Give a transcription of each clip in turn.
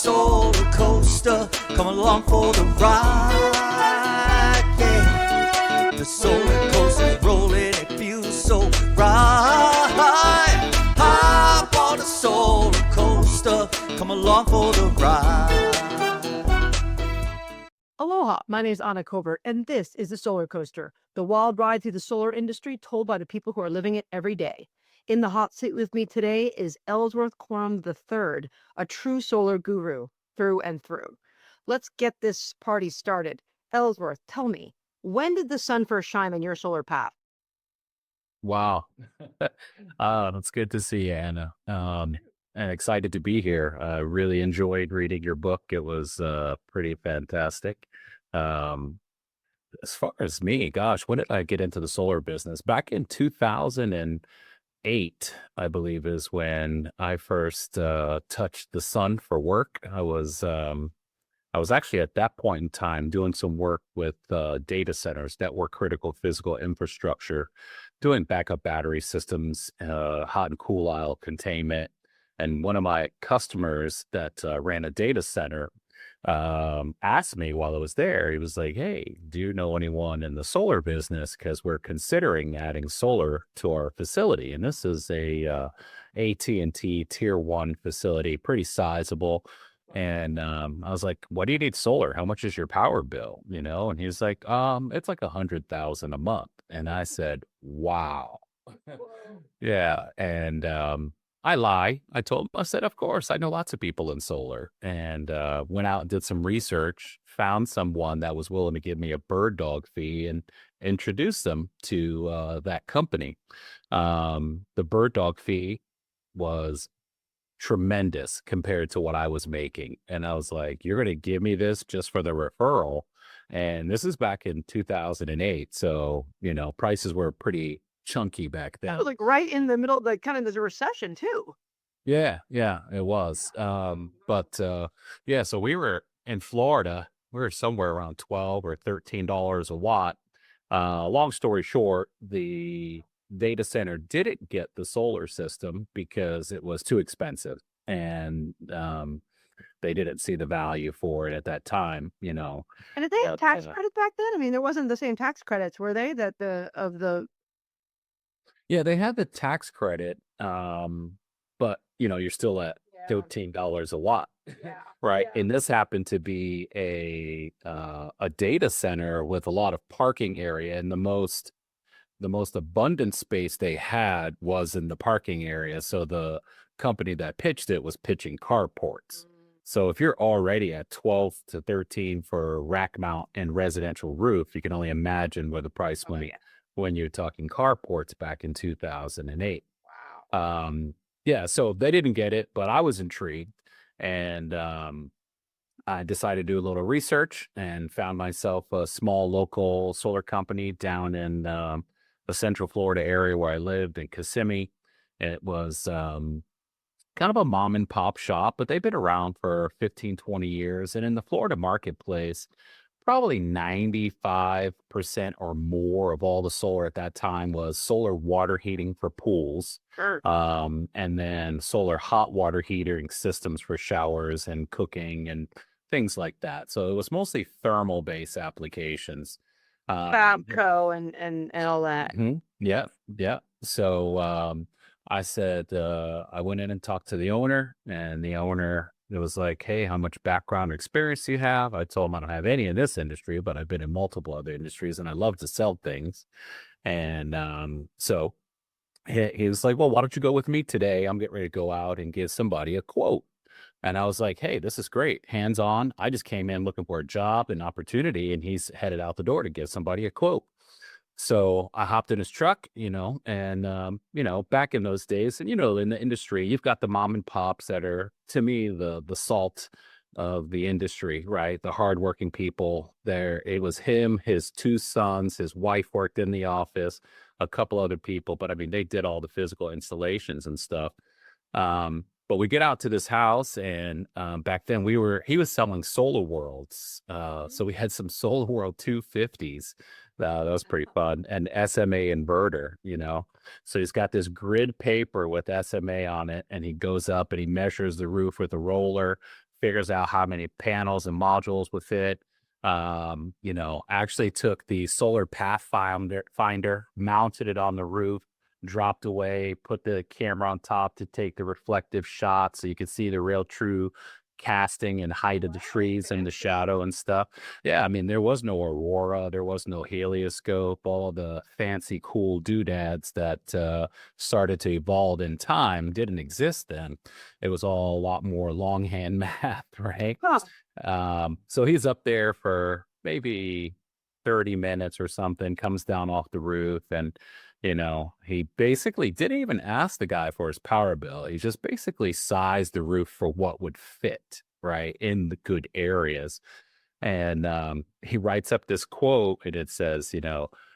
solar coaster. Come along for the ride, yeah. The solar coaster's rolling, it feels so right. Hop on the solar coaster. Come along for the ride. Aloha, my name is Anna Covert, and this is the Solar Coaster, the wild ride through the solar industry told by the people who are living it every day. In the hot seat with me today is Ellsworth Corum III, a true solar guru through and through. Let's get this party started. Ellsworth, tell me, when did the sun first shine on your solar path? Wow. That's good to see you, Anna. And excited to be here. Really enjoyed reading your book. It was pretty fantastic. Um, as far as me, gosh, when did I get into the solar business? Back in 2008, I believe, is when I first touched the sun for work. I was actually at that point in time doing some work with data centers, network critical physical infrastructure, doing backup battery systems, hot and cool aisle containment. And one of my customers that ran a data center asked me while I was there, he was like, "Hey, do you know anyone in the solar business? Because we're considering adding solar to our facility." And this is a AT&T Tier 1 facility, pretty sizable. And I was like, "What do you need solar? How much is your power bill?" You know, and he was like, "It's like 100,000 a month." And I said, "Wow." Yeah. And I lie. I said, "Of course, I know lots of people in solar." And went out and did some research, found someone that was willing to give me a bird dog fee and introduced them to that company. The bird dog fee was tremendous compared to what I was making. And I was like, "You're going to give me this just for the referral?" And this is back in 2008. So, prices were pretty chunky back That then. was like right in the middle, like kind of the recession too. Yeah, yeah, it was. Yeah, so we were in Florida. We were somewhere around 12 or $13 a watt. Long story short, the data center didn't get the solar system because it was too expensive. And they didn't see the value for it at that time. And did they have Yeah, tax credits back then? I mean, there wasn't the same tax credits, were they? That the of the yeah, they had the tax credit, but you're still at $13 a watt, right? And this happened to be a data center with a lot of parking area, and the most abundant space they had was in the parking area. So the company that pitched it was pitching carports. So if you're already at 12 to 13 for rack mount and residential roof, you can only imagine where the price went when you're talking carports back in 2008. Yeah, so they didn't get it, but I was intrigued. And I decided to do a little research and found myself a small local solar company down in the Central Florida area where I lived in Kissimmee. It was kind of a mom and pop shop, but they've been around for 15, 20 years. And in the Florida marketplace, probably 95% or more of all the solar at that time was solar water heating for pools, Sure. and then solar hot water heating systems for showers and cooking and things like that. So it was mostly thermal based applications. Babco and all that. Yeah, yeah. So I said, I went in and talked to the owner, and the owner, it was like, "Hey, how much background or experience do you have?" I told him I don't have any in this industry, but I've been in multiple other industries and I love to sell things. And so he was like, "Well, why don't you go with me today? I'm getting ready to go out and give somebody a quote." And I was like, "Hey, this is great. Hands on. I just came in looking for a job and opportunity." And he's headed out the door to give somebody a quote. So I hopped in his truck, and back in those days, and in the industry, you've got the mom and pops that are, to me, the salt of the industry, right? The hardworking people. There, it was him, his two sons, his wife worked in the office, a couple other people, but I mean, they did all the physical installations and stuff. But we get out to this house, and back then he was selling Solar Worlds. So we had some Solar World 250s. That was pretty fun. And SMA inverter. So he's got this grid paper with SMA on it, and he goes up and he measures the roof with a roller, figures out how many panels and modules would fit. Actually took the Solar Pathfinder, mounted it on the roof, dropped away, put the camera on top to take the reflective shot so you could see the real true casting and height of the trees and the shadow and stuff. Yeah, I mean, there was no aurora, there was no helioscope, all the fancy cool doodads that started to evolve in time didn't exist then. It was all a lot more longhand math, right? Huh. So he's up there for maybe 30 minutes or something, comes down off the roof, and he basically didn't even ask the guy for his power bill. He just basically sized the roof for what would fit, right, in the good areas. And he writes up this quote, and it says,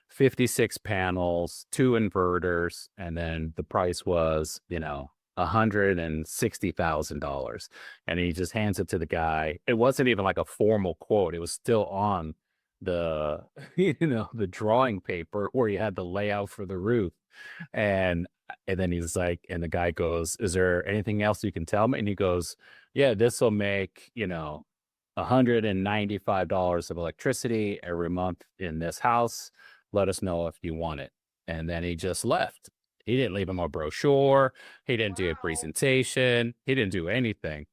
56 panels, 2 inverters, and then the price was, $160,000. And he just hands it to the guy. It wasn't even like a formal quote. It was still on the, the drawing paper where he had the layout for the roof. And then he's like, and the guy goes, "Is there anything else you can tell me?" And he goes, "Yeah, this will make, $195 of electricity every month in this house. Let us know if you want it." And then he just left. He didn't leave him a brochure. He didn't do a presentation. He didn't do anything.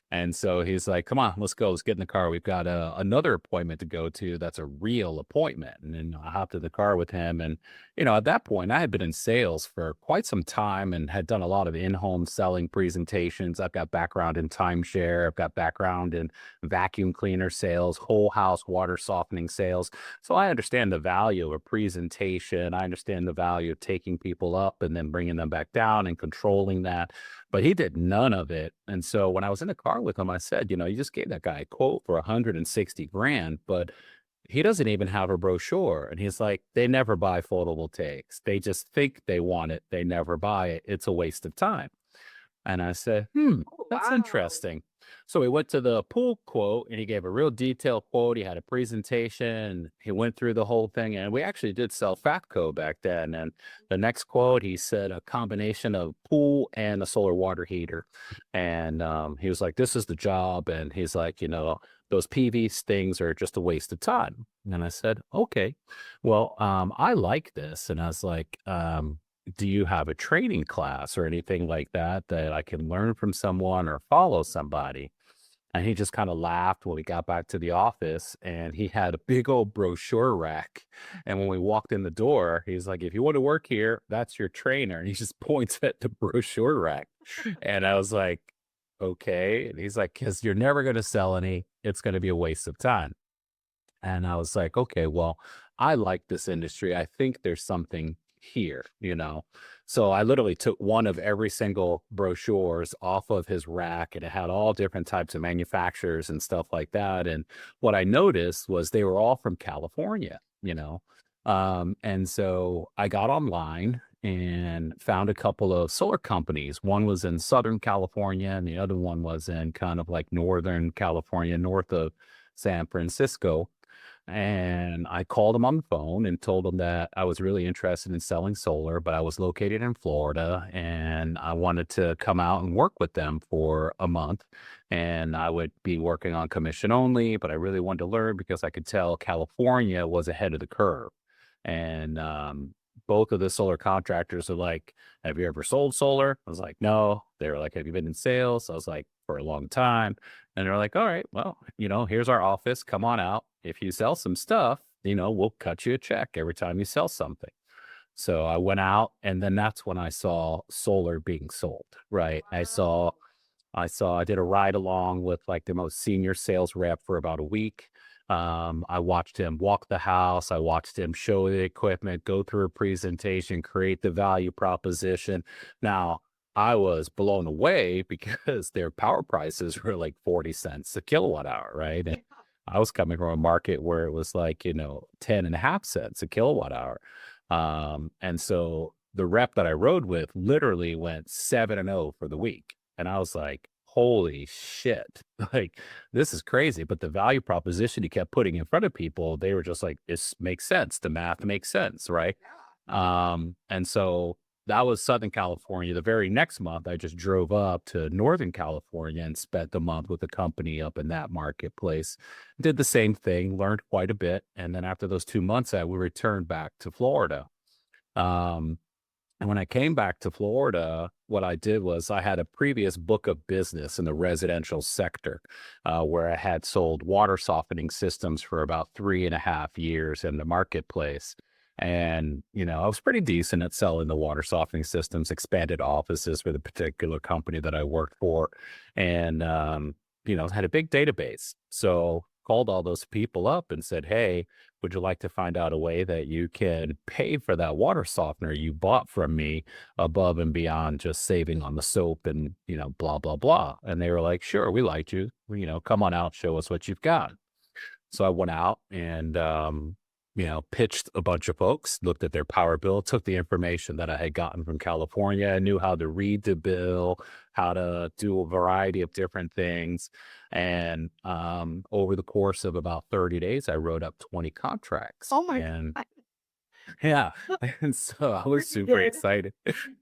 And so he's like, "Come on, let's go. Let's get in the car. We've got another appointment to go to. That's a real appointment." And then I hopped in the car with him. And, at that point, I had been in sales for quite some time and had done a lot of in-home selling presentations. I've got background in timeshare. I've got background in vacuum cleaner sales, whole house water softening sales. So I understand the value of a presentation. I understand the value of taking people up and then bringing them back down and controlling that. But he did none of it. And so when I was in the car with him, I said, "You just gave that guy a quote for 160 grand, but he doesn't even have a brochure." And he's like, "They never buy photovoltaics. They just think they want it. They never buy it. It's a waste of time." And I said, that's interesting. So we went to the pool quote, and he gave a real detailed quote. He had a presentation. He went through the whole thing, and we actually did sell Fatco back then. And the next quote, he said a combination of pool and a solar water heater. And he was like, "This is the job." And he's like, "Those PV things are just a waste of time." And I said, "Okay, well, I like this." And I was like, "Do you have a training class or anything like that I can learn from someone or follow somebody?" And he just kind of laughed when we got back to the office, and he had a big old brochure rack. And when we walked in the door, he's like, "If you want to work here, that's your trainer." And he just points at the brochure rack. And I was like, "Okay." And he's like, "Because you're never going to sell any. It's going to be a waste of time." And I was like, "Okay, well, I like this industry. I think there's something here." So I literally took one of every single brochures off of his rack, and it had all different types of manufacturers and stuff like that. And what I noticed was they were all from California. And so I got online and found a couple of solar companies. One was in Southern California, and the other one was in kind of like Northern California, north of San Francisco. And I called him on the phone and told him that I was really interested in selling solar, but I was located in Florida and I wanted to come out and work with them for a month. And I would be working on commission only, but I really wanted to learn because I could tell California was ahead of the curve. And both of the solar contractors are like, "Have you ever sold solar?" I was like, "No." They were like, "Have you been in sales?" I was like, "For a long time." And they're like, "All right, well, here's our office. Come on out. If you sell some stuff, we'll cut you a check every time you sell something." So I went out, and then that's when I saw solar being sold, right? I did a ride along with like the most senior sales rep for about a week. I watched him walk the house. I watched him show the equipment, go through a presentation, create the value proposition. Now, I was blown away because their power prices were like 40 cents a kilowatt hour, right? And I was coming from a market where it was like, 10 and a half cents a kilowatt hour. And so the rep that I rode with literally went 7-0 for the week. And I was like, "Holy shit." Like, this is crazy. But the value proposition he kept putting in front of people, they were just like, "This makes sense. The math makes sense." Right. And so that was Southern California. The very next month, I just drove up to Northern California and spent the month with the company up in that marketplace. Did the same thing, learned quite a bit. And then after those 2 months, I would return back to Florida. Um, and when I came back to Florida, what I did was I had a previous book of business in the residential sector, where I had sold water softening systems for about 3.5 years in the marketplace. And, I was pretty decent at selling the water softening systems, expanded offices for the particular company that I worked for, and, had a big database. So called all those people up and said, hey, would you like to find out a way that you can pay for that water softener you bought from me above and beyond just saving on the soap and, blah, blah, blah. And they were like, sure, we liked you. Come on out, show us what you've got. So I went out and, pitched a bunch of folks, looked at their power bill, took the information that I had gotten from California. I knew how to read the bill, how to do a variety of different things. And over the course of about 30 days, I wrote up 20 contracts. Oh my And God. yeah, and so I was You super did. excited,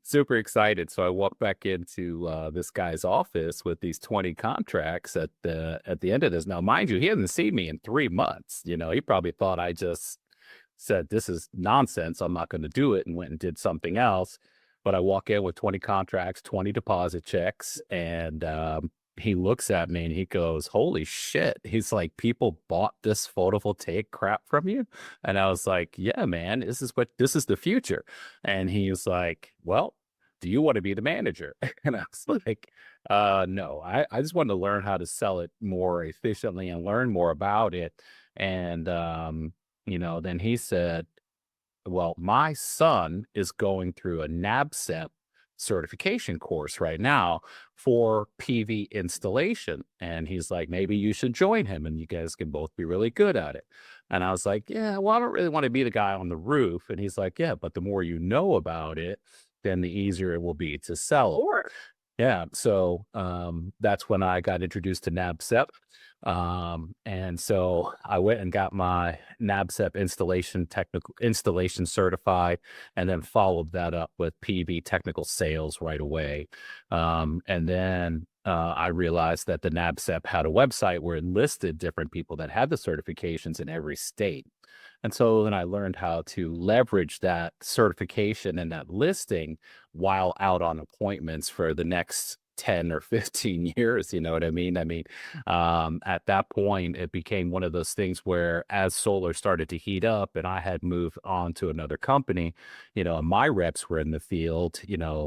super excited. So I walked back into this guy's office with these 20 contracts at the end of this. Now, mind you, he hasn't seen me in 3 months. He probably thought I just said, this is nonsense, I'm not going to do it, and went and did something else. But I walk in with 20 contracts, 20 deposit checks, and he looks at me and he goes, holy shit. He's like, people bought this photovoltaic crap from you? And I was like, yeah, man, this is the future. And he was like, well, do you want to be the manager? And I was like, no, I just wanted to learn how to sell it more efficiently and learn more about it. And, then he said, well, my son is going through a NABCEP certification course right now for PV installation. And he's like, maybe you should join him and you guys can both be really good at it. And I was like, yeah, well, I don't really want to be the guy on the roof. And he's like, yeah, but the more you know about it, then the easier it will be to sell it. Or Yeah. So that's when I got introduced to NABCEP. And so I went and got my NABCEP installation certified, and then followed that up with PV technical sales right away. And then I realized that the NABCEP had a website where it listed different people that had the certifications in every state. And so then I learned how to leverage that certification and that listing while out on appointments for the next 10 or 15 years. You know what I mean? At that point, it became one of those things where as solar started to heat up and I had moved on to another company, and my reps were in the field,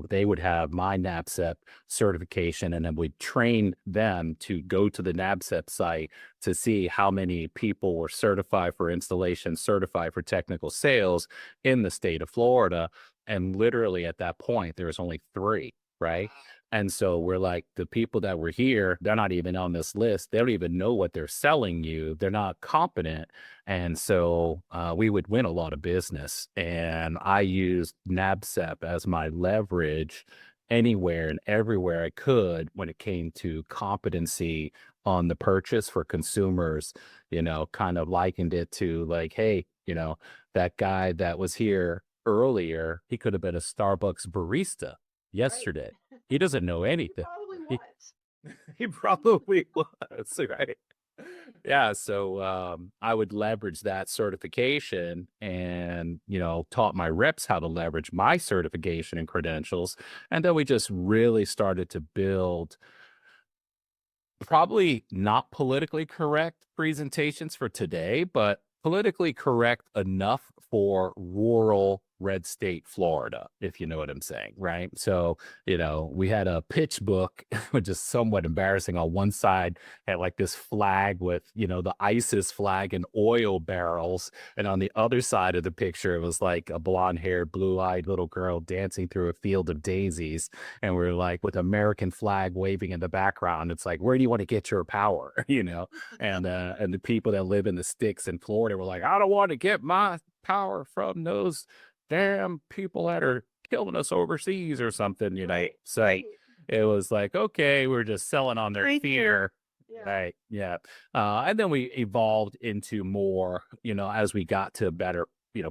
they would have my NABCEP certification, and then we'd train them to go to the NABCEP site to see how many people were certified for installation, certified for technical sales in the state of Florida. And literally at that point, there was only 3, right? And so we're like, the people that were here, they're not even on this list. They don't even know what they're selling you. They're not competent. And so we would win a lot of business. And I used NABCEP as my leverage anywhere and everywhere I could when it came to competency on the purchase for consumers. Kind of likened it to like, hey, that guy that was here earlier, he could have been a Starbucks barista yesterday. He doesn't know anything. probably He, was. he probably was, right? Yeah. So I would leverage that certification and, taught my reps how to leverage my certification and credentials. And then we just really started to build probably not politically correct presentations for today, but politically correct enough for rural red state Florida, if you know what I'm saying, right? So, we had a pitch book, which is somewhat embarrassing. On one side had like this flag with, the ISIS flag and oil barrels. And on the other side of the picture, it was like a blonde-haired, blue-eyed little girl dancing through a field of daisies. And we're like with American flag waving in the background. It's like, where do you want to get your power? And the people that live in the sticks in Florida were like, I don't want to get my power from those damn people that are killing us overseas or something, So it was like, okay, we're just selling on their Right. fear. Yeah. Right. Yeah. And then we evolved into more, as we got to better,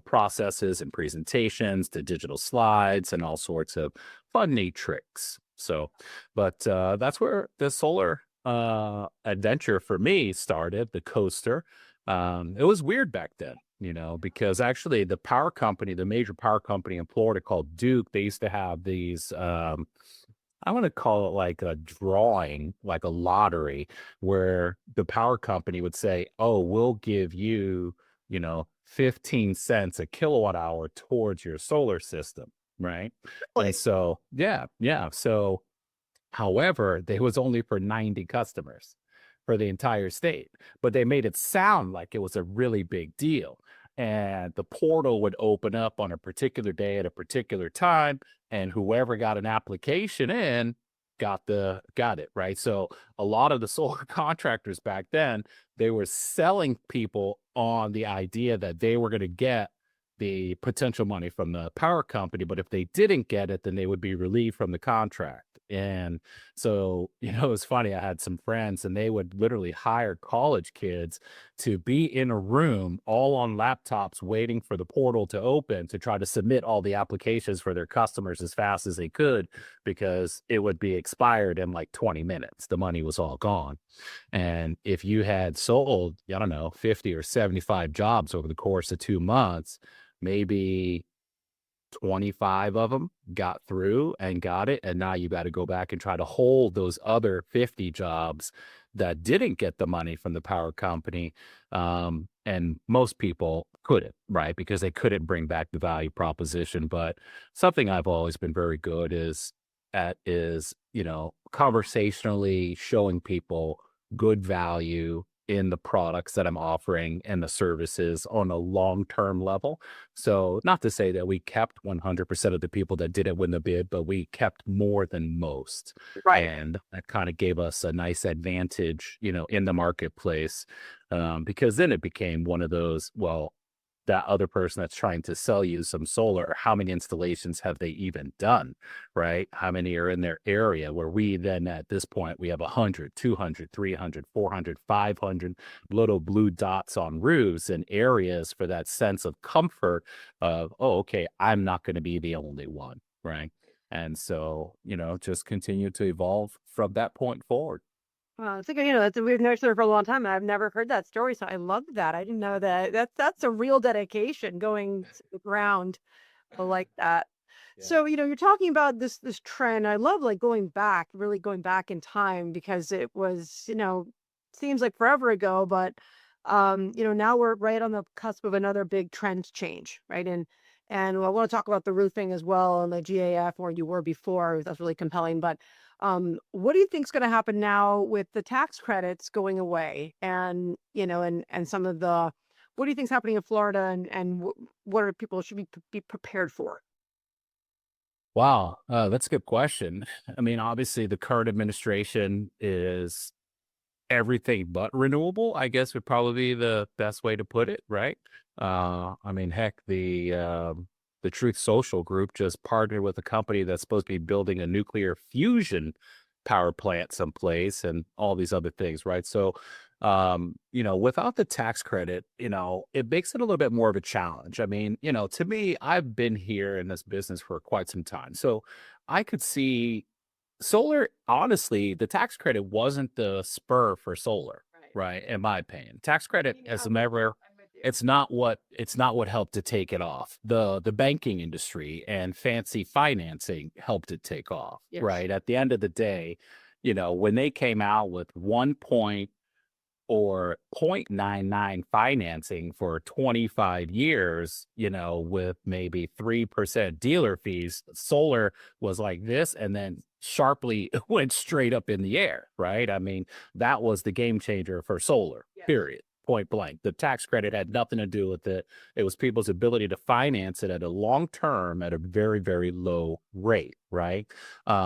processes and presentations to digital slides and all sorts of fun, neat tricks. So, but that's where the solar adventure for me started, the coaster. It was weird back then, because actually the major power company in Florida called Duke, they used to have these, I want to call it like a drawing, like a lottery, where the power company would say, oh, we'll give you, 15 cents a kilowatt hour towards your solar system. Right. And Really? so, yeah, yeah. So, however, they was only for 90 customers for the entire state, but they made it sound like it was a really big deal. And the portal would open up on a particular day at a particular time, and whoever got an application in got it, right? So a lot of the solar contractors back then, they were selling people on the idea that they were going to get the potential money from the power company, but if they didn't get it, then they would be relieved from the contract. And so, it was funny. I had some friends and they would literally hire college kids to be in a room all on laptops waiting for the portal to open to try to submit all the applications for their customers as fast as they could, because it would be expired in like 20 minutes. The money was all gone. And if you had sold, I don't know, 50 or 75 jobs over the course of 2 months, maybe 25 of them got through and got it. And now you got to go back and try to hold those other 50 jobs that didn't get the money from the power company. And most people couldn't, right? Because they couldn't bring back the value proposition. But something I've always been very good is, conversationally showing people good value in the products that I'm offering and the services on a long-term level. So not to say that we kept 100% of the people that didn't win the bid, but we kept more than most. Right. And that kind of gave us a nice advantage, in the marketplace, because then it became one of those, well, that other person that's trying to sell you some solar, how many installations have they even done, right? How many are in their area, where we then at this point, we have 100, 200, 300, 400, 500 little blue dots on roofs and areas for that sense of comfort of, oh, okay, I'm not going to be the only one, right? And so, just continue to evolve from that point forward. It's like, we've known each other for a long time. And I've never heard that story, so I love that. I didn't know that. That's a real dedication going to the ground like that. Yeah. So, you're talking about this trend. I love like really going back in time, because it was, seems like forever ago, but now we're right on the cusp of another big trend change, right? And I want to talk about the roofing as well, and the GAF, where you were before. That's really compelling. But what do you think is going to happen now with the tax credits going away, and and some of the, what do you think is happening in Florida, and what are people should be prepared for? Wow, that's a good question. I mean, obviously, the current administration is everything but renewable, I guess would probably be the best way to put it, right? I mean, heck, the Truth Social group just partnered with a company that's supposed to be building a nuclear fusion power plant someplace and all these other things, right? So, without the tax credit, it makes it a little bit more of a challenge. I mean, to me, I've been here in this business for quite some time. So I could see solar, honestly, the tax credit wasn't the spur for solar, Right. right? In my opinion, tax credit Maybe as I'm a ever, with you. it's not what helped to take it off. The banking industry and fancy financing helped it take off, Yes. right? At the end of the day, when they came out with 1 or 0.99 financing for 25 years, with maybe 3% dealer fees, solar was like this and then sharply went straight up in the air, right? I mean, that was the game changer for solar, Yes. period. Point blank. The tax credit had nothing to do with it. It was people's ability to finance it at a long term at a very, very low rate, right?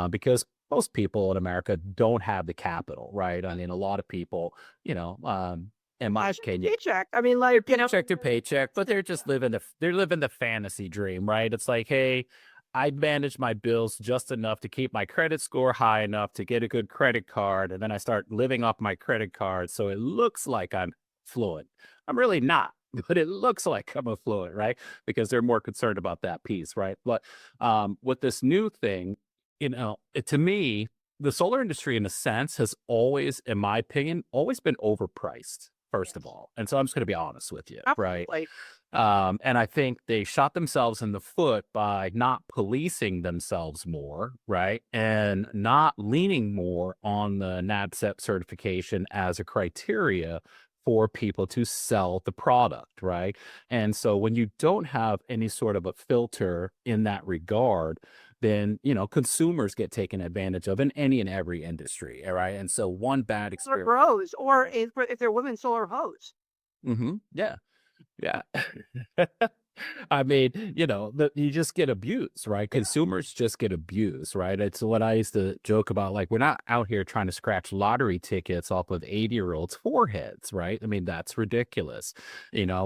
Because most people in America don't have the capital, right? I mean, a lot of people, in my Paycheck to opinion, paycheck. I mean, like, paycheck to paycheck, but they're just living the fantasy dream, right? It's like, hey, I manage my bills just enough to keep my credit score high enough to get a good credit card, and then I start living off my credit card, so it looks like I'm fluent. I'm really not, but it looks like I'm affluent, right? Because they're more concerned about that piece, right? But with this new thing, to me, the solar industry, in a sense, has always, in my opinion, always been overpriced, first of Yes. all. And so I'm just going to be honest with you, right? Absolutely. And I think they shot themselves in the foot by not policing themselves more, right? And not leaning more on the NABCEP certification as a criteria for people to sell the product, right? And so when you don't have any sort of a filter in that regard, then consumers get taken advantage of in any and every industry, all right? And so one bad Solar experience. grows, or if they're women, solar hose. Yeah. Yeah. I mean, you just get abused, right? Consumers just get abused, right? It's what I used to joke about. Like, we're not out here trying to scratch lottery tickets off of 80-year-olds' foreheads, right? I mean, that's ridiculous,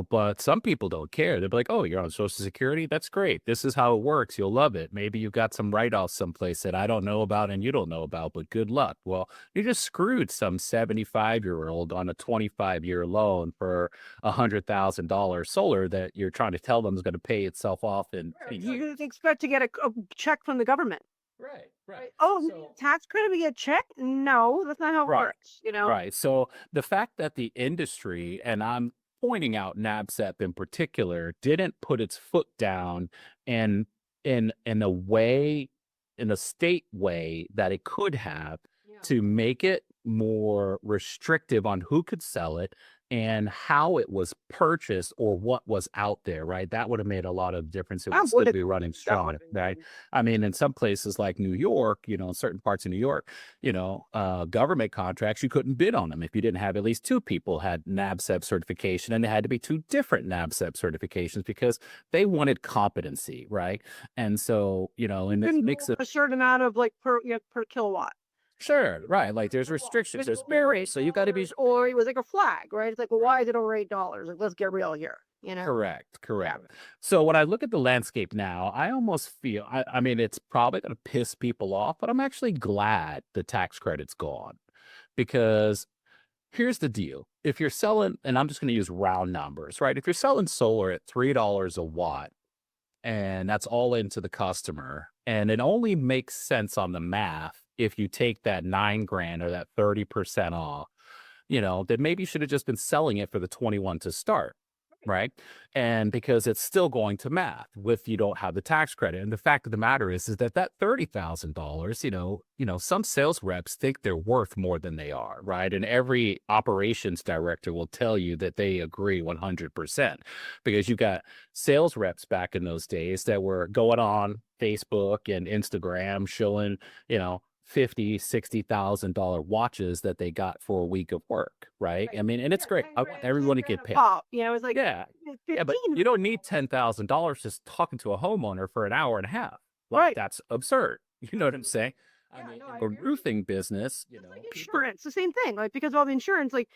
but some people don't care. They're like, oh, you're on Social Security? That's great. This is how it works. You'll love it. Maybe you've got some write offs someplace that I don't know about and you don't know about, but good luck. Well, you just screwed some 75-year-old on a 25-year loan for $100,000 solar that you're trying to tell them is going to pay itself off in You expect to get a check from the government. right, right. Oh, we get So a tax credit, we get a check? No, that's not how it right, works, you know? right. So the fact that the industry, and I'm pointing out NABCEP in particular, didn't put its foot down and in a way, in a state way that it could have Yeah. to make it more restrictive on who could sell it and how it was purchased or what was out there, right? That would have made a lot of difference. It I would still would have be running that would strong, have been right? good. I mean, in some places like New York, in certain parts of New York, government contracts, you couldn't bid on them if you didn't have at least two people had NABCEP certification, and it had to be two different NABCEP certifications because they wanted competency, right? And so, in this Couldn't mix go of a certain amount of like per kilowatt. sure, right, like there's restrictions, there's barriers, so you got to be Or it was like a flag, right? It's like, well, why is it over $8? Like, let's get real here, you know? correct, Yeah. correct. So when I look at the landscape now, I almost feel, I mean, it's probably going to piss people off, but I'm actually glad the tax credit's gone because here's the deal. If you're selling, and I'm just going to use round numbers, right? If you're selling solar at $3 a watt, and that's all into the customer, and it only makes sense on the math if you take that 9 grand or that 30% off, then maybe you should have just been selling it for the 21 to start. Right. And because it's still going to math with you don't have the tax credit. And the fact of the matter is that $30,000, some sales reps think they're worth more than they are. Right. And every operations director will tell you that they agree 100% because you got sales reps back in those days that were going on Facebook and Instagram showing, $50,000, $60,000 watches that they got for a week of work, right? I mean, and it's great. I want everyone to get paid. Pop, it's like Yeah. Yeah, but 15. you don't need $10,000 just talking to a homeowner for an hour and a half. Like, Right. that's absurd. You know what I'm saying? I Yeah, mean, no, in I the agree with you. roofing business, Like people, insurance, the same thing. Like because of all the insurance, like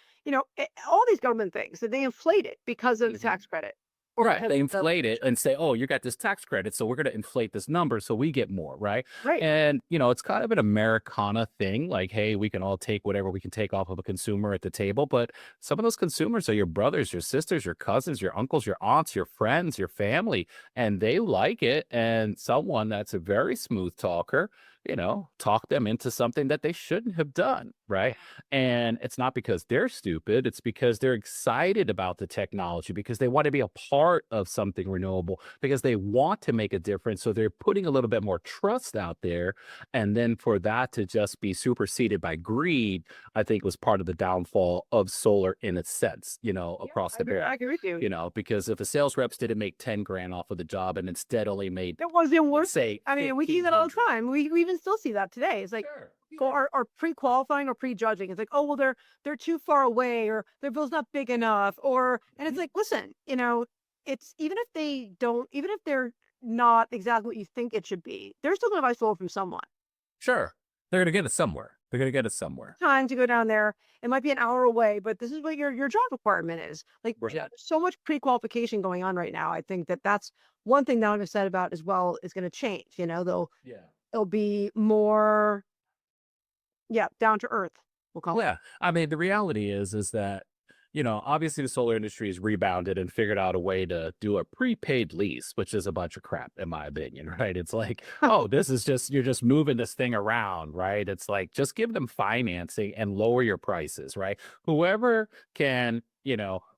all these government things that they inflate it because of the Mhm. tax credit, or right, because they of inflate it and say, oh, you got this tax credit, so we're going to inflate this number so we get more, right? right. And, it's kind of an Americana thing. Like, hey, we can all take whatever we can take off of a consumer at the table. But some of those consumers are your brothers, your sisters, your cousins, your uncles, your aunts, your friends, your family, and they like it. And someone that's a very smooth talker, talk them into something that they shouldn't have done, right? And it's not because they're stupid, it's because they're excited about the technology, because they want to be a part of something renewable, because they want to make a difference. So they're putting a little bit more trust out there. And then for that to just be superseded by greed, I think was part of the downfall of solar in a sense, across the board. I agree with you. Because if a sales reps didn't make 10 grand off of the job and instead only made, That wasn't worth. say, I mean, we see that all the 1,500. time. We even still see that today. It's like Sure. or pre-qualifying or prejudging. It's like, oh well, they're too far away, or their bill's not big enough, and it's like, listen, it's even if they don't, even if they're not exactly what you think it should be, they're still going to buy solar from someone. Sure. They're going to get it somewhere. They're going to get it somewhere. Time to go down there. It might be an hour away, but this is what your job requirement is. Like, Right. there's so much pre-qualification going on right now. I think that's one thing that I'm excited about as well is going to change. Yeah. It'll be more, yeah, down to earth. We'll call it. Yeah. I mean, the reality is that obviously the solar industry has rebounded and figured out a way to do a prepaid lease, which is a bunch of crap, in my opinion, right? It's like, oh, this is just, you're just moving this thing around, right? It's like, just give them financing and lower your prices, right? Whoever can,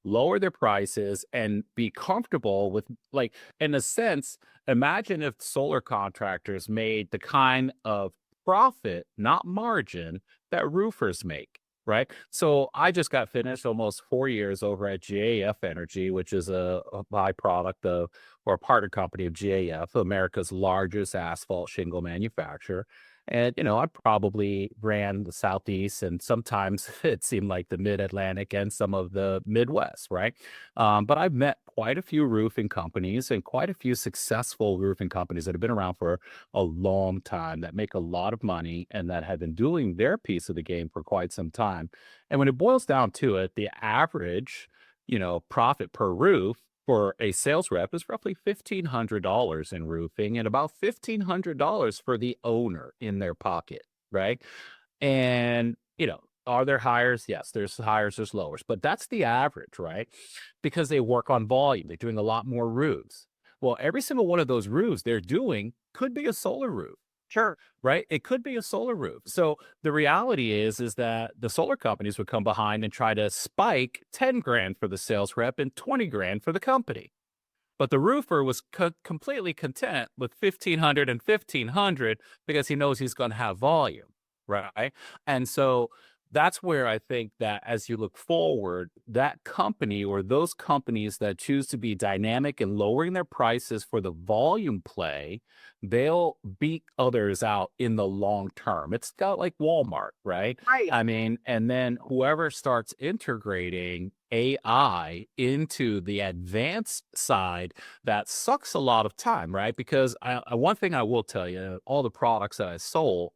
lower their prices and be comfortable with, like, in a sense, imagine if solar contractors made the kind of profit, not margin, that roofers make. Right. So I just got finished almost 4 years over at GAF Energy, which is a byproduct of, or a partner company of GAF, America's largest asphalt shingle manufacturer. And, I probably ran the Southeast, and sometimes it seemed like the Mid Atlantic and some of the Midwest. Right. But I've met quite a few roofing companies and quite a few successful roofing companies that have been around for a long time, that make a lot of money and that have been doing their piece of the game for quite some time. And when it boils down to it, the average, profit per roof for a sales rep is roughly $1,500 in roofing, and about $1,500 for the owner in their pocket, right? And, are there hires? Yes, there's hires, there's lowers, but that's the average, right? Because they work on volume, they're doing a lot more roofs. Well, every single one of those roofs they're doing could be a solar roof. Sure. Right? It could be a solar roof. So the reality is that the solar companies would come behind and try to spike 10 grand for the sales rep and 20 grand for the company. But the roofer was completely content with 1,500 and 1,500 because he knows he's going to have volume. Right. And so that's where I think that as you look forward, that company or those companies that choose to be dynamic and lowering their prices for the volume play, they'll beat others out in the long term. It's got like Walmart, right? Right. I mean, and then whoever starts integrating AI into the advanced side, that sucks a lot of time, right? Because one thing I will tell you, all the products that I sold,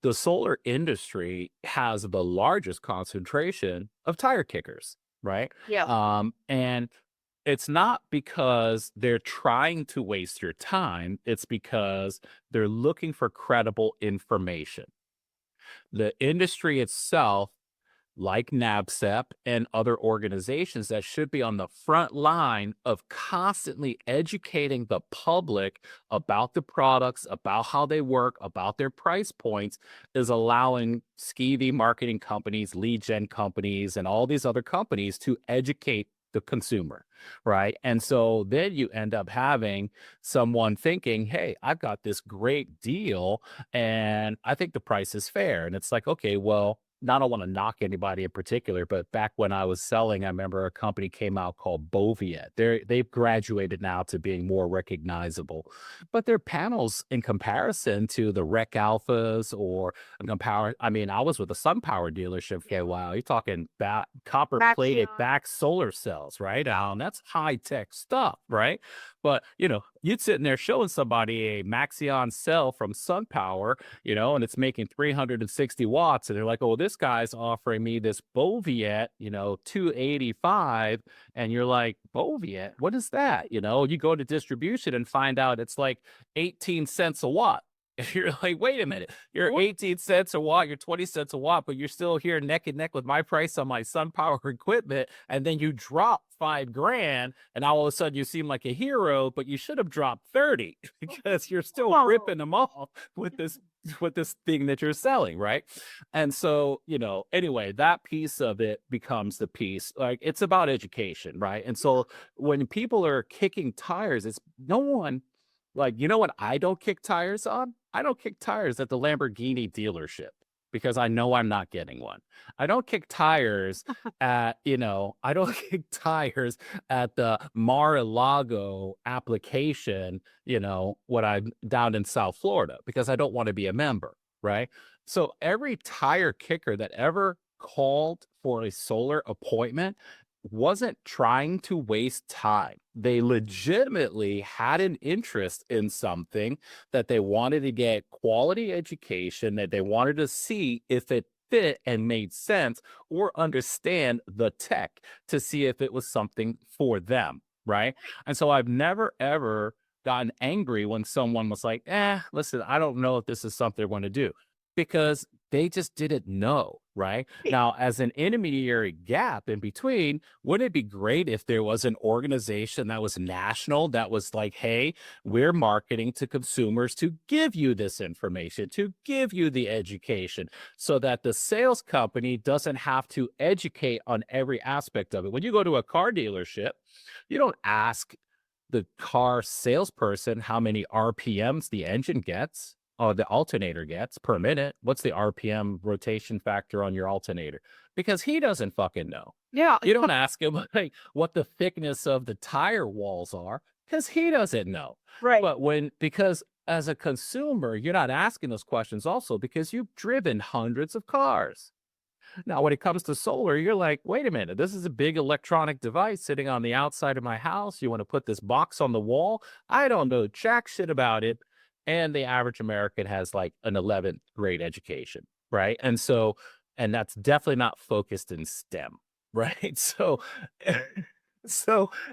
the solar industry has the largest concentration of tire kickers, right? Yeah. And it's not because they're trying to waste your time, it's because they're looking for credible information. The industry itself, like NABCEP and other organizations that should be on the front line of constantly educating the public about the products, about how they work, about their price points, is allowing skeevy marketing companies, lead gen companies, and all these other companies to educate the consumer, right? And so then you end up having someone thinking, hey, I've got this great deal and I think the price is fair. And it's like, okay, well, I don't want to knock anybody in particular, but back when I was selling, I remember a company came out called Boviet. They've graduated now to being more recognizable, but their panels in comparison to the Rec Alphas or I mean, I was with a SunPower dealership for a while. You're talking copper plated Maxeon. back solar cells, right? Alan? That's high tech stuff, right? But you'd sitting there showing somebody a Maxeon cell from SunPower, and it's making 360 watts. And they're like, oh, this guy's offering me this Boviet, 285. And you're like, Boviet, what is that? You go to distribution and find out it's like 18 cents a watt. If you're like, wait a minute, you're 18 cents a watt, you're 20 cents a watt, but you're still here neck and neck with my price on my SunPower equipment. And then you drop $5,000 and all of a sudden you seem like a hero, but you should have dropped 30 because you're still ripping them off with this thing that you're selling, right? And so, anyway, that piece of it becomes the piece, like, it's about education, right? And so when people are kicking tires, it's no one, like, what I don't kick tires on? I don't kick tires at the Lamborghini dealership because I know I'm not getting one. I don't kick tires at, I don't kick tires at the Mar-a-Lago application, when I'm down in South Florida, because I don't want to be a member, right? So every tire kicker that ever called for a solar appointment wasn't trying to waste time. They legitimately had an interest in something, that they wanted to get quality education, that they wanted to see if it fit and made sense, or understand the tech to see if it was something for them, right? And so I've never, ever gotten angry when someone was like, listen, I don't know if this is something they're going to do. Because They just didn't know, right? Now, as an intermediary gap in between, wouldn't it be great if there was an organization that was national that was like, hey, we're marketing to consumers to give you this information, to give you the education, so that the sales company doesn't have to educate on every aspect of it. When you go to a car dealership, you don't ask the car salesperson how many RPMs the engine gets or the alternator gets per minute. What's the RPM rotation factor on your alternator? Because he doesn't fucking know. Yeah. You don't ask him like what the thickness of the tire walls are because he doesn't know. Right. But because as a consumer, you're not asking those questions also because you've driven hundreds of cars. Now, when it comes to solar, you're like, wait a minute, this is a big electronic device sitting on the outside of my house. You want to put this box on the wall? I don't know jack shit about it. And the average American has like an 11th grade education, right? And that's definitely not focused in STEM, right? So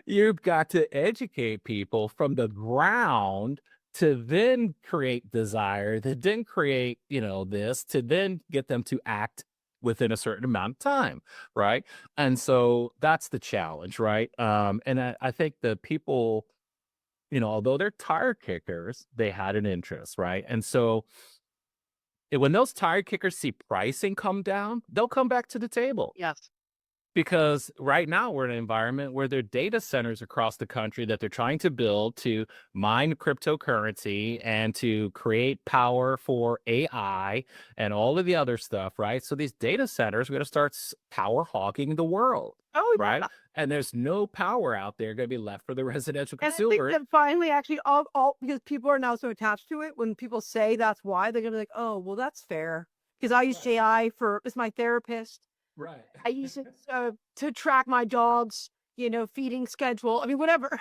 you've got to educate people from the ground to then create desire, to then create, this, to then get them to act within a certain amount of time, right? And so that's the challenge, right? And I think the people, although they're tire kickers, they had an interest, right? And so when those tire kickers see pricing come down, they'll come back to the table. Yes. Because right now we're in an environment where there are data centers across the country that they're trying to build to mine cryptocurrency and to create power for AI and all of the other stuff, right? So these data centers are going to start power hogging the world, Oh, right? yeah. And there's no power out there going to be left for the residential And I think consumer. that finally, actually, all because people are now so attached to it. When people say that's why, they're gonna be like, "Oh, well, that's fair." Because I use Right. JI it's my therapist. Right. I use it to track my dog's, feeding schedule. I mean, whatever.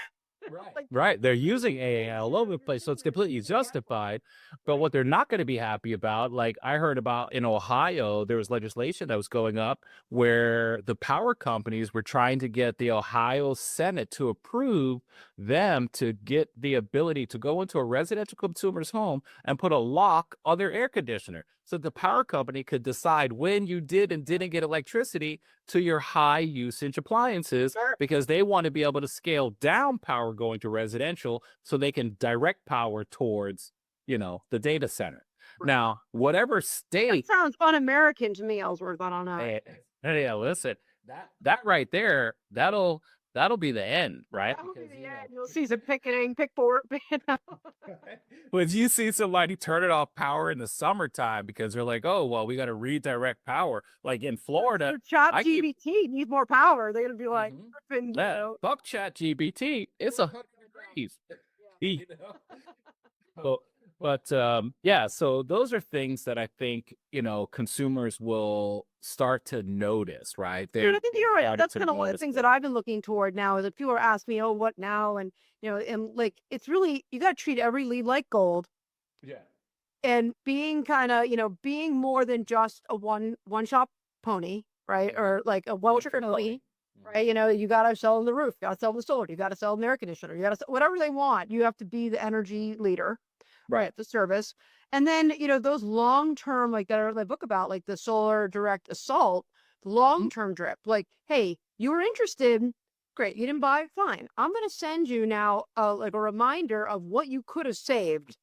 Right. Like, Right. They're using AI all over the place. So it's completely justified. But what they're not going to be happy about, like I heard about in Ohio, there was legislation that was going up where the power companies were trying to get the Ohio Senate to approve them to get the ability to go into a residential consumer's home and put a lock on their air conditioner. So the power company could decide when you did and didn't get electricity to your high usage appliances Sure. because they want to be able to scale down power going to residential so they can direct power towards, the data center. Right. Now, whatever That state, sounds un-American to me, Ellsworth. I don't know. yeah, listen, that right there, that'll be the end, right? That will be Because, the end. You'll see some picketing, pickboard. when you see somebody turn it off power in the summertime because they're like, oh, well, we got to redirect power. Like in Florida, Chat I keep GBT needs more power. They're gonna be like, Mhm. "Frippin', fuck chat GBT. It's 100 degrees. Yeah. Yeah, so those are things that I think, consumers will start to notice, right? And I think you're right. starting That's to kind of one of the notice things it. that I've been looking toward now is that people are asking me, "Oh, what now?" And and like it's really you got to treat every lead like gold. Yeah. And being kind of being more than just a one shop pony, right? Mhm. Or like a one trick One-trick pony, pony. right? You got to sell them the roof, you got to sell them the solar, you got to sell them the air conditioner, you got to whatever they want. You have to be the energy leader, right? The service, and then those long term like that are the book about like the solar direct assault, long term drip. Like, hey, you were interested. Great, you didn't buy. Fine, I'm going to send you now like a reminder of what you could have saved,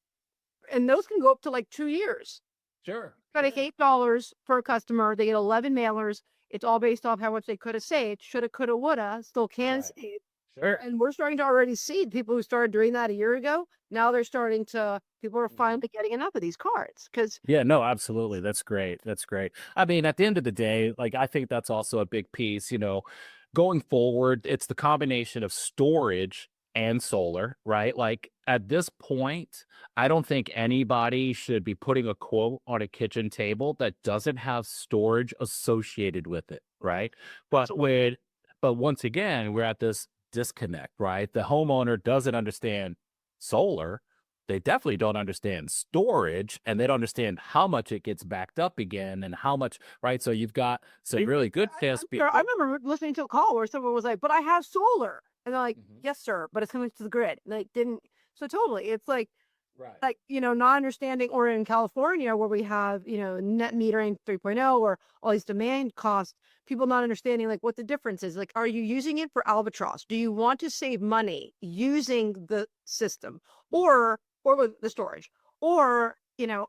and those can go up to like 2 years. Sure. Got $8 per customer. They get 11 mailers. It's all based off how much they could have saved. Shoulda, coulda, woulda. Still can Right. save. Sure. And we're starting to already see people who started doing that a year ago. Now they're starting to. People are finally getting enough of these cards because Yeah, no, absolutely. That's great. That's great. I mean, at the end of the day, like I think that's also a big piece, going forward, it's the combination of storage and solar, right? Like at this point, I don't think anybody should be putting a quote on a kitchen table that doesn't have storage associated with it, right? But once again, we're at this disconnect, right? The homeowner doesn't understand solar, they definitely don't understand storage, and they don't understand how much it gets backed up again and how much, right? So you've got some really good sales sure, I people. remember listening to a call where someone was like, "But I have solar," and they're like, Mhm. "Yes, sir, but it's coming to the grid." And they didn't. So totally, it's like Right. like, not understanding, or in California where we have, net metering 3.0 or all these demand costs, people not understanding like what the difference is. Like, are you using it for albatross? Do you want to save money using the system or with the storage? Or,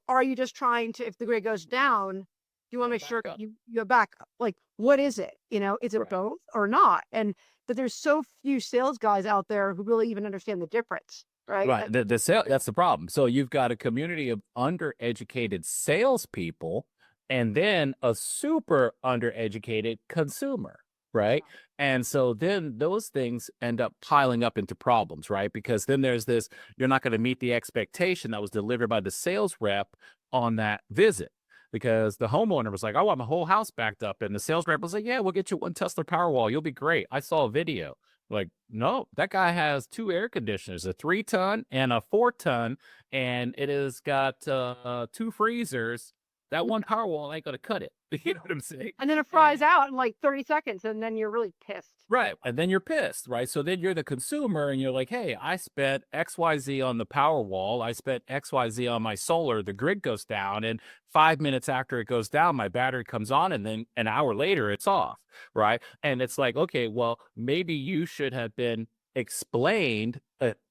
are you just trying to, if the grid goes down, you want to make sure Backup. you have backup? Like, what is it? Is it Right. both or not? And that there's so few sales guys out there who really even understand the difference, right? Right. That's the problem. So you've got a community of undereducated salespeople and then a super undereducated consumer. Right. And so then those things end up piling up into problems, right? Because then there's this, you're not going to meet the expectation that was delivered by the sales rep on that visit. Because the homeowner was like, I want my whole house backed up. And the sales rep was like, yeah, we'll get you one Tesla Powerwall. You'll be great. I saw a video. Like, no, that guy has 2 air conditioners, a 3-ton and a 4-ton, and it has got 2 freezers. That one Powerwall ain't gonna cut it. You know what I'm saying? And then it fries out in like 30 seconds, and then you're really pissed. Right. And then you're pissed, right? So then you're the consumer and you're like, hey, I spent XYZ on the Powerwall. I spent XYZ on my solar. The grid goes down. And 5 minutes after it goes down, my battery comes on. And then an hour later, it's off. Right. And it's like, okay, well, maybe you should have been explained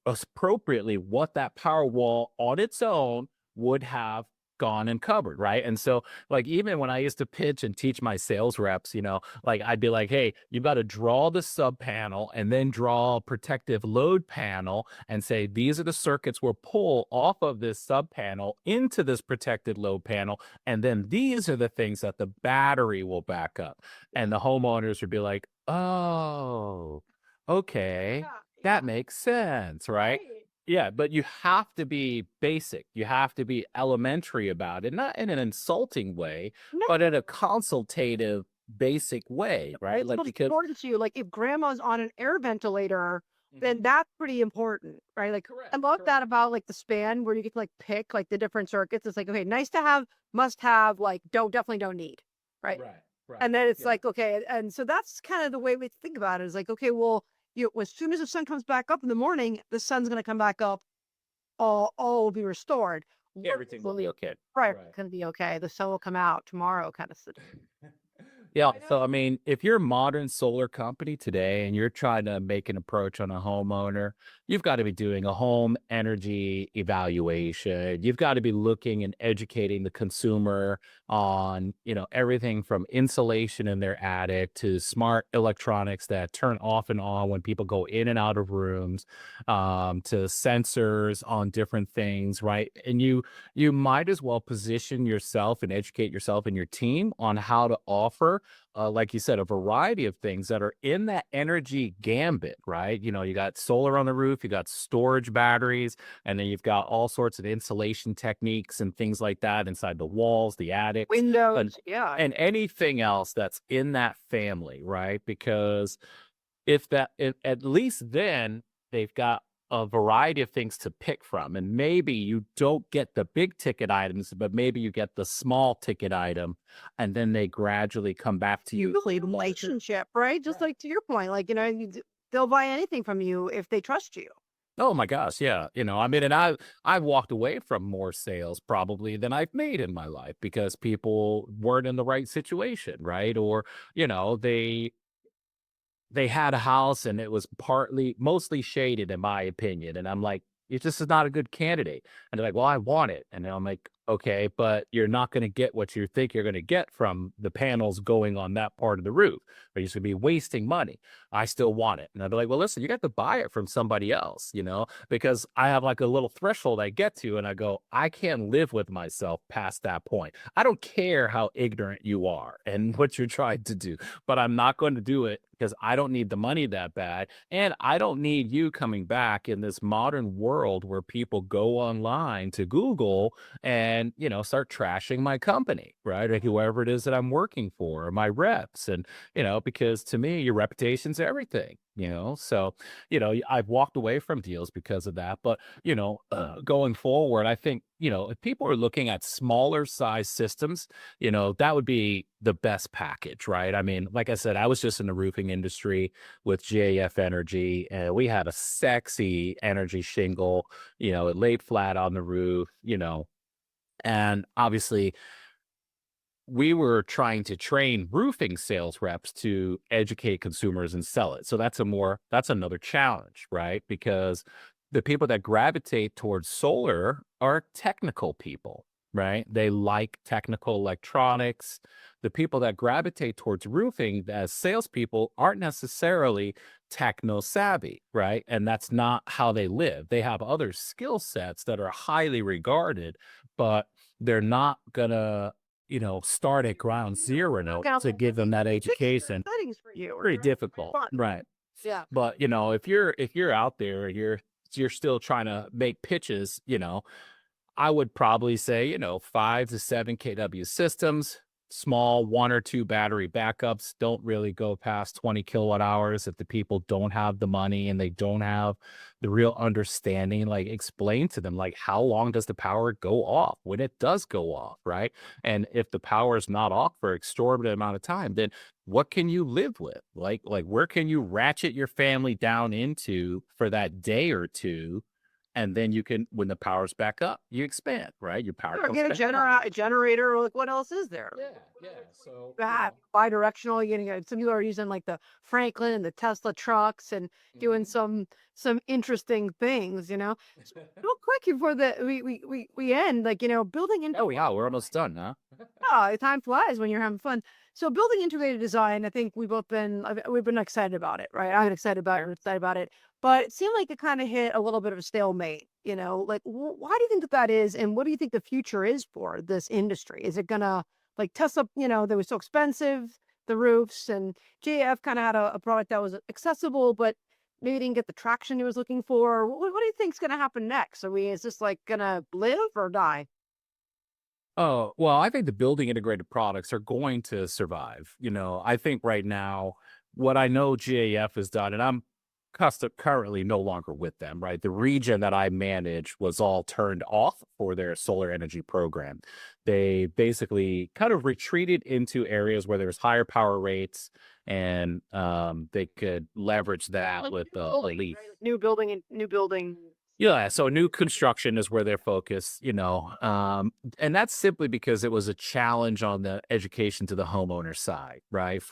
appropriately what that Powerwall on its own would have gone and covered, right? And so like even when I used to pitch and teach my sales reps, like I'd be like, hey, you've got to draw the sub panel and then draw a protective load panel and say these are the circuits we'll pull off of this sub panel into this protected load panel, and then these are the things that the battery will back up. And the homeowners would be like, oh, okay, that makes sense, right? Yeah, but you have to be basic. You have to be elementary about it, not in an insulting way, No. but in a consultative, basic way, right? It's Like what's because important to you. Like if grandma's on an air ventilator, Mhm. then that's pretty important, right? Like I love that about like the span where you get to like pick like the different circuits. It's like, okay, nice to have, must have, like definitely don't need, right? right. And then it's like, okay, and so that's kind of the way we think about it is like, okay, well, as soon as the sun comes back up in the morning, the sun's going to come back up, all will be restored. Everything will be okay. Right, Right. going to be okay. The sun will come out tomorrow, kind of thing. Yeah. So, I mean, if you're a modern solar company today and you're trying to make an approach on a homeowner, you've got to be doing a home energy evaluation. You've got to be looking and educating the consumer on, everything from insulation in their attic to smart electronics that turn off and on when people go in and out of rooms, to sensors on different things, right? And you might as well position yourself and educate yourself and your team on how to offer, like you said, a variety of things that are in that energy gambit, right? You got solar on the roof, you got storage batteries, and then you've got all sorts of insulation techniques and things like that inside the walls, the attics, Windows, and anything else that's in that family, right? Because if at least then they've got a variety of things to pick from, and maybe you don't get the big ticket items, but maybe you get the small ticket item, and then they gradually come back to you. Really relationship, right? Just like to your point, like they'll buy anything from you if they trust you. Oh my gosh, yeah. I mean, and I've walked away from more sales probably than I've made in my life because people weren't in the right situation, right? Or, they had a house and it was mostly shaded in my opinion. And I'm like, it just is not a good candidate. And they're like, well, I want it. And I'm like, okay, but you're not going to get what you think you're going to get from the panels going on that part of the roof. Or you're just going to be wasting money. I still want it. And I'd be like, well, listen, you got to buy it from somebody else, because I have like a little threshold I get to and I go, I can't live with myself past that point. I don't care how ignorant you are and what you're trying to do, but I'm not going to do it because I don't need the money that bad. And I don't need you coming back in this modern world where people go online to Google and, start trashing my company, right? Or whoever it is that I'm working for, or my reps. And, because to me, your reputation's everything. So, I've walked away from deals because of that. But, going forward, I think, if people are looking at smaller size systems, that would be the best package, right? I mean, like I said, I was just in the roofing industry with GAF Energy, and we had a sexy energy shingle, it laid flat on the roof, and obviously we were trying to train roofing sales reps to educate consumers and sell it. So that's another challenge, right? Because the people that gravitate towards solar are technical people, right? They like technical electronics. The people that gravitate towards roofing as salespeople aren't necessarily techno savvy, right? And that's not how they live. They have other skill sets that are highly regarded, but they're not gonna start at ground zero to give them that education. Settings for you. Pretty difficult, Fun. right? Yeah. But if you're out there, you're still trying to make pitches. I would probably say 5 to 7 kW systems, small 1 or 2 battery backups. Don't really go past 20 kilowatt hours if the people don't have the money and they don't have the real understanding. Like, explain to them, like, how long does the power go off when it does go off, right? And if the power is not off for exorbitant amount of time, then what can you live with? Like where can you ratchet your family down into for that day or two? And then you can, when the power's back up, you expand, right? Your power Or comes get a back up. generator. Like, what else is there? Yeah. So, Bi-directional. Some people are using like the Franklin and the Tesla trucks and doing some interesting things. Real quick before we end, like building in. oh yeah, we're almost done, huh? Oh, time flies when you're having fun. So building integrated design, I think we've been excited about it, right? I'm excited about it. You're excited about it, but it seemed like it kind of hit a little bit of a stalemate. Like why do you think that is, and what do you think the future is for this industry? Is it gonna like Tesla? They were so expensive, the roofs, and JF kind of had a product that was accessible, but maybe didn't get the traction he was looking for. What do you think's gonna happen next? Is this like gonna live or die? Oh, well, I think the building integrated products are going to survive. I think right now, what I know GAF has done, and I'm currently no longer with them, right? The region that I manage was all turned off for their solar energy program. They basically kind of retreated into areas where there's higher power rates, and they could leverage that with leaf. New building. Yeah, so new construction is where they're focused, and that's simply because it was a challenge on the education to the homeowner side, right?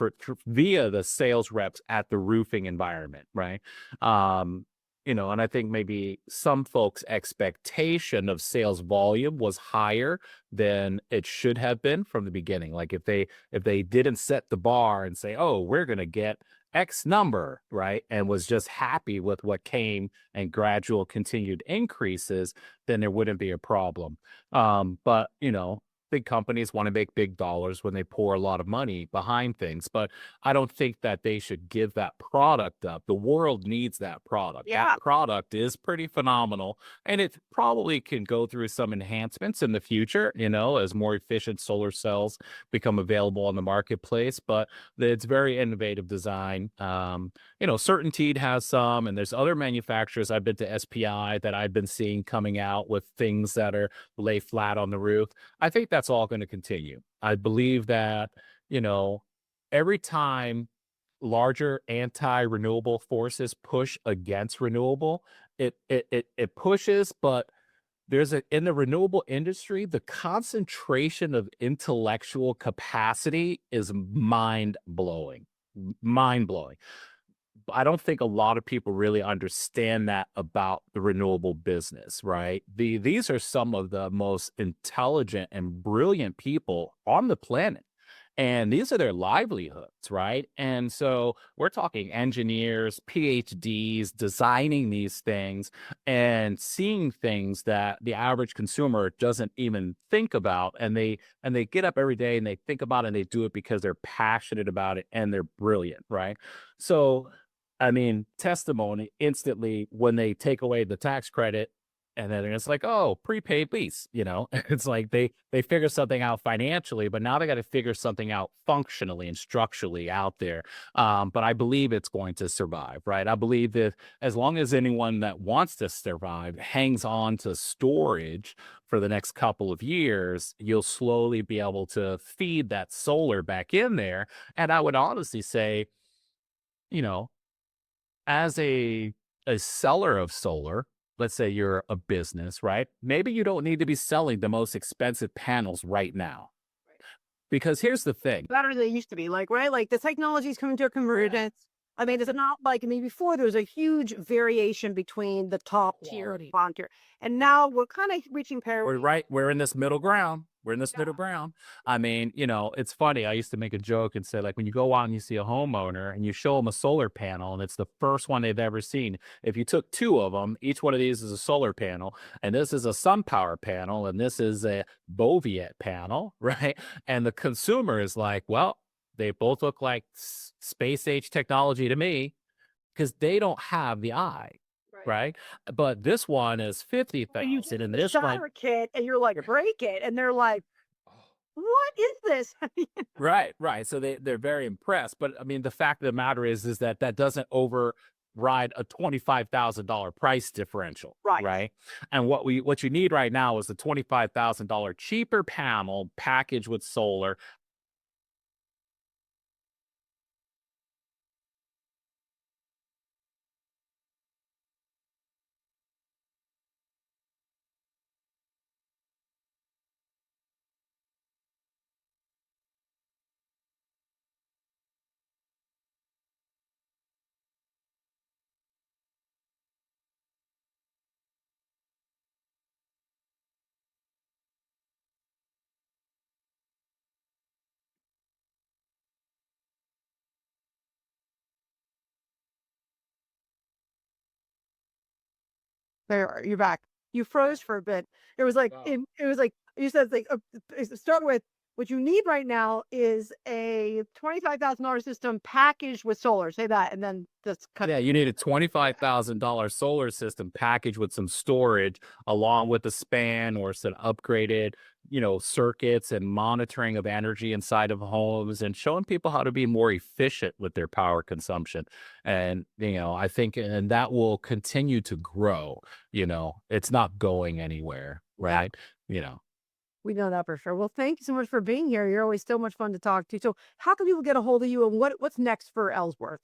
Via the sales reps at the roofing environment, right? And I think maybe some folks' expectation of sales volume was higher than it should have been from the beginning. Like if they didn't set the bar and say, "Oh, we're going to get X number," right? And was just happy with what came and gradual continued increases, then there wouldn't be a problem. But big companies want to make big dollars when they pour a lot of money behind things, but I don't think that they should give that product up. The world needs that product. Yeah. That product is pretty phenomenal, and it probably can go through some enhancements in the future, as more efficient solar cells become available on the marketplace, but it's very innovative design. CertainTeed has some, and there's other manufacturers. I've been to SPI that I've been seeing coming out with things that are lay flat on the roof. I think that's all going to continue. I believe that, every time larger anti-renewable forces push against renewable, it pushes, but in the renewable industry, the concentration of intellectual capacity is mind-blowing. Mind-blowing. I don't think a lot of people really understand that about the renewable business, right? These are some of the most intelligent and brilliant people on the planet. And these are their livelihoods, right? And so we're talking engineers, PhDs, designing these things and seeing things that the average consumer doesn't even think about. And they get up every day and they think about it and they do it because they're passionate about it and they're brilliant, right? So, I mean, testimony instantly when they take away the tax credit, And then it's like, oh, prepaid lease, it's like they figure something out financially, but now they got to figure something out functionally and structurally out there. But I believe it's going to survive, right? I believe that as long as anyone that wants to survive hangs on to storage for the next couple of years, you'll slowly be able to feed that solar back in there. And I would honestly say, you know, as a seller of solar, let's say you're a business, right? Maybe you don't need to be selling the most expensive panels right now. Because here's the thing. Better than they used to be, like, right? Like the technology is coming to a convergence. I mean, is it not like, I mean, before there was a huge variation between the top tier and Quality. bottom tier, and now we're kind of reaching parity. We're in this middle ground. We're in this middle ground. I mean, it's funny. I used to make a joke and say, like, when you go out and you see a homeowner and you show them a solar panel and it's the first one they've ever seen, if you took two of them, each one of these is a solar panel, and this is a sun power panel, and this is a Boviet panel, right? And the consumer is like, well, they both look like space age technology to me, because they don't have the eye, right? But this one is You 50,000, and the this one, shower kit, and you're like, break it, and they're like, what is this? right, right. So they're very impressed. But I mean, the fact of the matter is that doesn't override a $25,000 price differential, Right. right? And what you need right now is a $25,000 cheaper panel packaged with solar. There, you're back. You froze for a bit. It was like, Wow. it was like you said, like, start with what you need right now is a $25,000 system packaged with solar. Say that, and then just cut. Yeah, you need a $25,000 solar system packaged with some storage, along with a span or some upgraded, circuits and monitoring of energy inside of homes, and showing people how to be more efficient with their power consumption. And, I think, and that will continue to grow. It's not going anywhere, right? We know that for sure. Well, thank you so much for being here. You're always so much fun to talk to. So, how can people get a hold of you, and what's next for Ellsworth?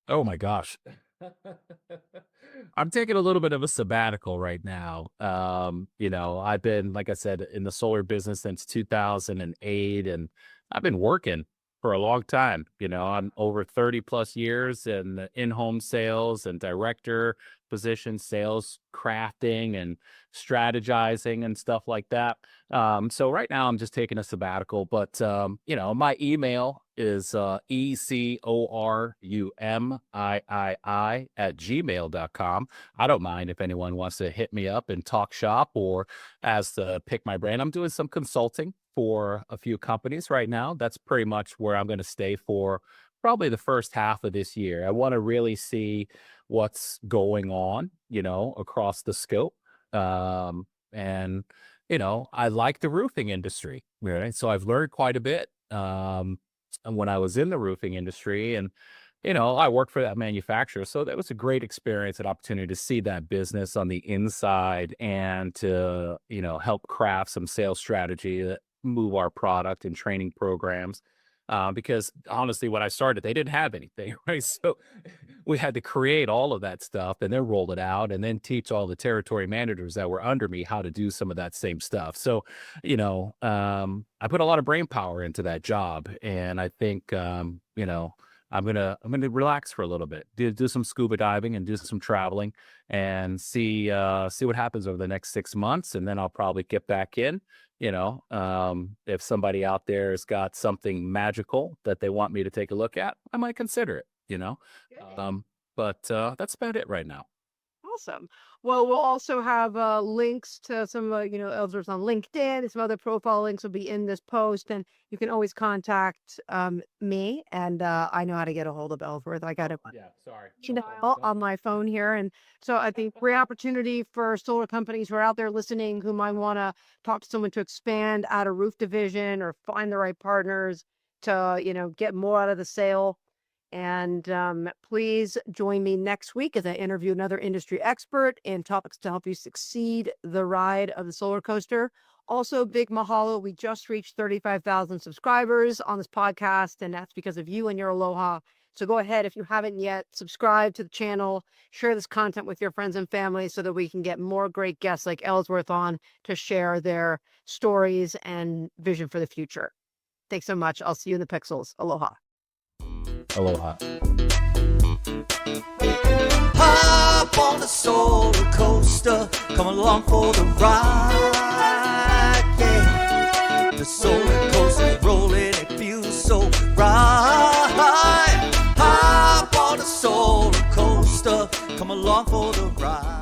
Oh my gosh. I'm taking a little bit of a sabbatical right now. I've been, like I said, in the solar business since 2008, and I've been working for a long time. I'm over 30 plus years in the in-home sales and director position, sales crafting and strategizing and stuff like that. So right now I'm just taking a sabbatical, but my email is ECORUMIII@gmail.com. I don't mind if anyone wants to hit me up and talk shop, or as to pick my brain. I'm doing some consulting for a few companies right now. That's pretty much where I'm going to stay for probably the first half of this year. I want to really see what's going on, across the scope. And I like the roofing industry, right? So I've learned quite a bit. And when I was in the roofing industry, and I worked for that manufacturer, so that was a great experience and opportunity to see that business on the inside, and to help craft some sales strategy that move our product and training programs. Because honestly, when I started, they didn't have anything, right? So we had to create all of that stuff and then roll it out, and then teach all the territory managers that were under me how to do some of that same stuff. So, I put a lot of brain power into that job, and I think, I'm gonna relax for a little bit, do some scuba diving and do some traveling, and see what happens over the next 6 months, and then I'll probably get back in. If somebody out there has got something magical that they want me to take a look at, I might consider it. Good. But that's about it right now. Awesome. Well, we'll also have links to some, Ellsworth's on LinkedIn, and some other profile links will be in this post, and you can always contact me, and I know how to get a hold of Ellsworth. I got a Yeah, sorry. dial on my phone here, and so I think great opportunity for solar companies who are out there listening who might want to talk to someone to expand out a roof division or find the right partners to get more out of the sale. And please join me next week as I interview another industry expert in topics to help you succeed the ride of the solar coaster. Also, big mahalo. We just reached 35,000 subscribers on this podcast, and that's because of you and your aloha. So go ahead, if you haven't yet, subscribe to the channel, share this content with your friends and family so that we can get more great guests like Ellsworth on to share their stories and vision for the future. Thanks so much. I'll see you in the pixels. Aloha. Aloha. Hop on the solar coaster, come along for the ride. Yeah, the solar coaster's rolling, it feels so right. Hop on the solar coaster, come along for the ride.